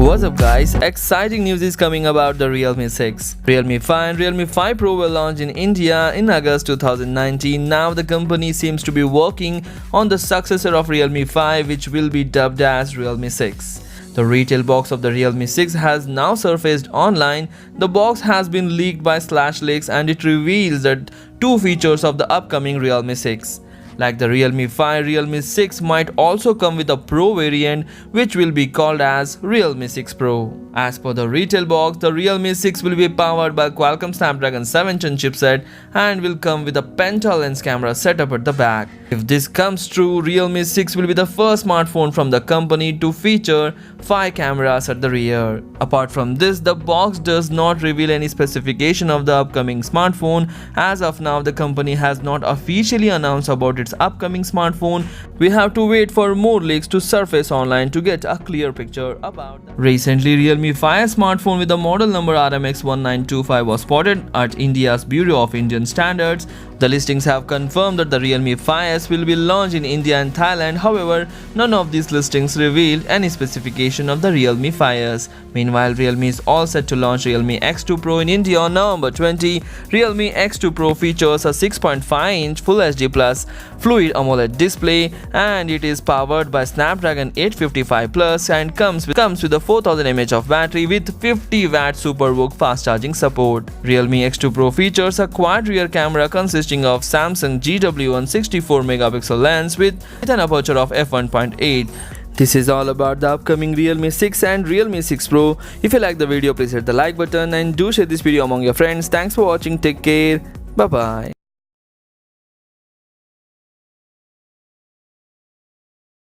What's up guys, exciting news is coming about the Realme 6. Realme 5 and Realme 5 Pro will launch in India in August 2019. Now the company seems to be working on the successor of Realme 5, which will be dubbed as Realme 6. The retail box of the Realme 6 has now surfaced online. The box has been leaked by Leaks and it reveals the two features of the upcoming Realme 6. Like the Realme 5, Realme 6 might also come with a Pro variant which will be called as Realme 6 Pro. As per the retail box, the Realme 6 will be powered by Qualcomm Snapdragon 7 Gen chipset and will come with a Penta lens camera setup at the back. If this comes true, Realme 6 will be the first smartphone from the company to feature 5 cameras at the rear. Apart from this, the box does not reveal any specification of the upcoming smartphone. As of now, the company has not officially announced about its upcoming smartphone. We have to wait for more leaks to surface online to get a clear picture about that. Recently, Realme 5 smartphone with the model number RMX1925 was spotted at India's Bureau of Indian Standards. The listings have confirmed that the Realme 5S will be launched in India and Thailand. However, none of these listings revealed any specification of the Realme 5S. Meanwhile, Realme is all set to launch Realme X2 Pro in India on November 20. Realme X2 Pro features a 6.5-inch Full HD Plus Fluid AMOLED display and it is powered by Snapdragon 855 Plus and comes with a 4000 mAh of battery with 50 watt SuperVOOC fast charging support. Realme X2 Pro features a quad rear camera consisting of Samsung GW1 64 megapixel lens with an aperture of f1.8. This is all about the upcoming Realme 6 and Realme 6 Pro. If you like the video, please hit the like button and do share this video among your friends. Thanks for watching. Take care. Bye bye.